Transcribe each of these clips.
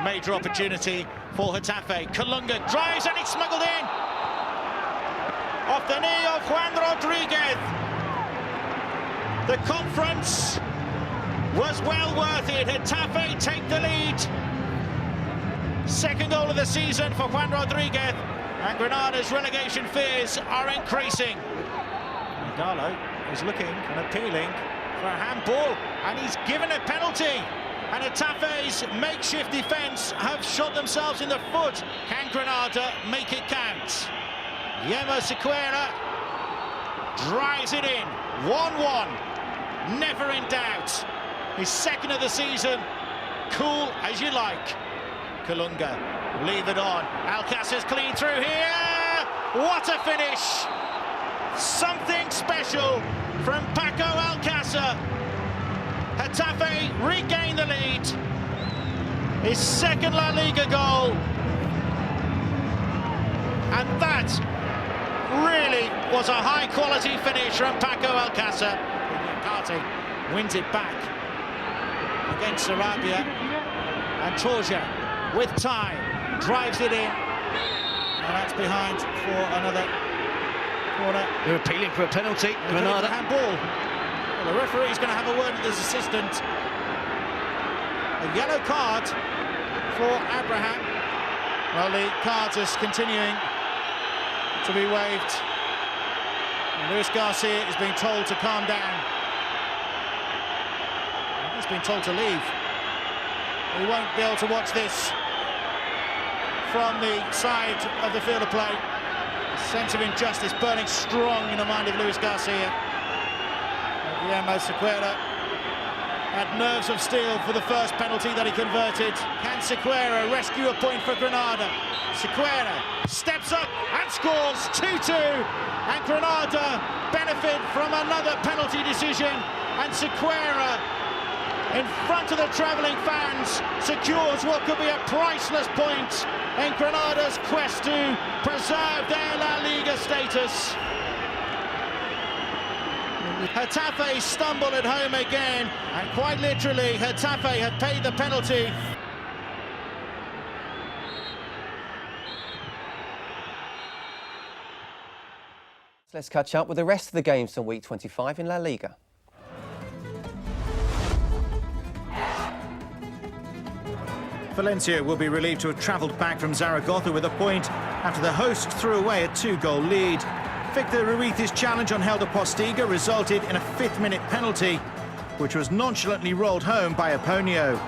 Major opportunity for Getafe. Kalunga drives and it's smuggled in. Off the knee of Juan Rodriguez. The conference was well worth it. Getafe take the lead. Second goal of the season for Juan Rodriguez. And Granada's relegation fears are increasing. Gallo is looking and appealing for a handball, and he's given a penalty. And Getafe's makeshift defence have shot themselves in the foot. Can Granada make it count? Yemo Sequeira drives it in. 1-1. Never in doubt. His second of the season. Cool as you like. Kalunga, leave it on. Alcacer's clean through here. What a finish! Something special from Paco Alcacer. Getafe regain the lead. His second La Liga goal. And that really was a high-quality finish from Paco Alcacer. Karte wins it back against Sarabia. And Torja, with time, drives it in. And that's behind for another corner. They're appealing for a penalty. Granada. Handball. Well, the referee's going to have a word with his assistant. A yellow card for Abraham. Well, the cards are continuing to be waved. And Luis Garcia is being told to calm down. He's been told to leave. We won't be able to watch this from the side of the field of play. A sense of injustice burning strong in the mind of Luis Garcia. Yemo Sequeira had nerves of steel for the first penalty that he converted. Can Sequeira rescue a point for Granada? Sequeira steps up and scores 2-2. And Granada benefit from another penalty decision. And Sequeira, in front of the travelling fans, secures what could be a priceless point in Granada's quest to preserve their La Liga status. Getafe stumble at home again, and quite literally, Getafe have paid the penalty. Let's catch up with the rest of the games from week 25 in La Liga. Valencia will be relieved to have travelled back from Zaragoza with a point after the hosts threw away a 2-goal lead. Victor Ruiz's challenge on Helder Postiga resulted in a fifth-minute penalty, which was nonchalantly rolled home by Aponio.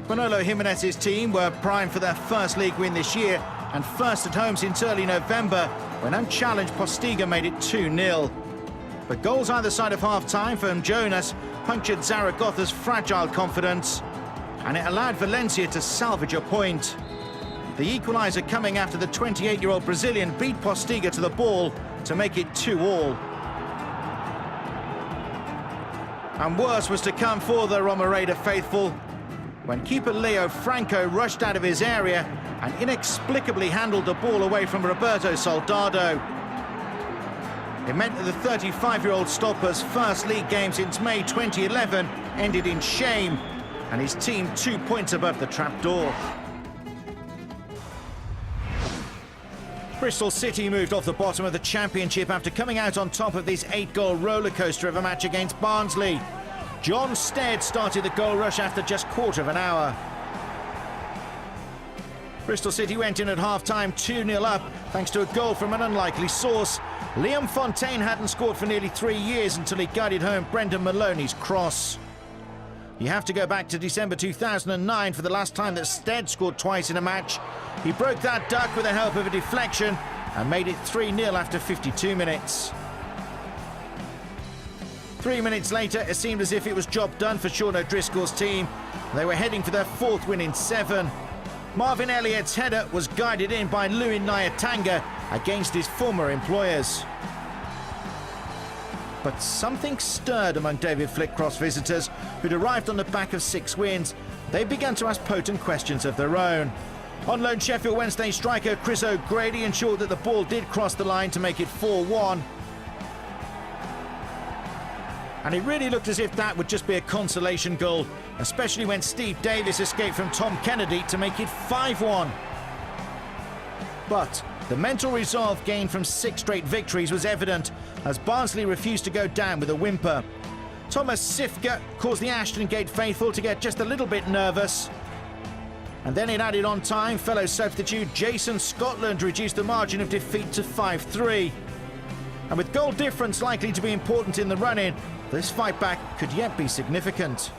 Manolo Jimenez's team were primed for their first league win this year and first at home since early November, when unchallenged Postiga made it 2-0. But goals either side of half-time from Jonas punctured Zaragoza's fragile confidence, and it allowed Valencia to salvage a point. The equaliser coming after the 28-year-old Brazilian beat Postiga to the ball to make it 2-2. And worse was to come for the Romareda faithful when keeper Leo Franco rushed out of his area and inexplicably handled the ball away from Roberto Soldado. It meant that the 35-year-old stopper's first league game since May 2011 ended in shame, and his team 2 points above the trapdoor. Bristol City moved off the bottom of the Championship after coming out on top of this 8-goal rollercoaster of a match against Barnsley. John Stead started the goal rush after just quarter of an hour. Bristol City went in at half-time 2-0 up thanks to a goal from an unlikely source. Liam Fontaine hadn't scored for nearly 3 years until he guided home Brendan Maloney's cross. You have to go back to December 2009 for the last time that Stead scored twice in a match. He broke that duck with the help of a deflection and made it 3-0 after 52 minutes. 3 minutes later, it seemed as if it was job done for Sean O'Driscoll's team. They were heading for their 4th win in 7. Marvin Elliott's header was guided in by Lewin Nyatanga against his former employers. But something stirred among David Flitcroft's visitors, who'd arrived on the back of 6 wins. They began to ask potent questions of their own. On loan, Sheffield Wednesday striker Chris O'Grady ensured that the ball did cross the line to make it 4-1. And it really looked as if that would just be a consolation goal, especially when Steve Davis escaped from Tom Kennedy to make it 5-1. But the mental resolve gained from 6 straight victories was evident as Barnsley refused to go down with a whimper. Thomas Sifka caused the Ashton Gate faithful to get just a little bit nervous. And then in added on time, fellow substitute Jason Scotland reduced the margin of defeat to 5-3. And with goal difference likely to be important in the run-in, this fight back could yet be significant.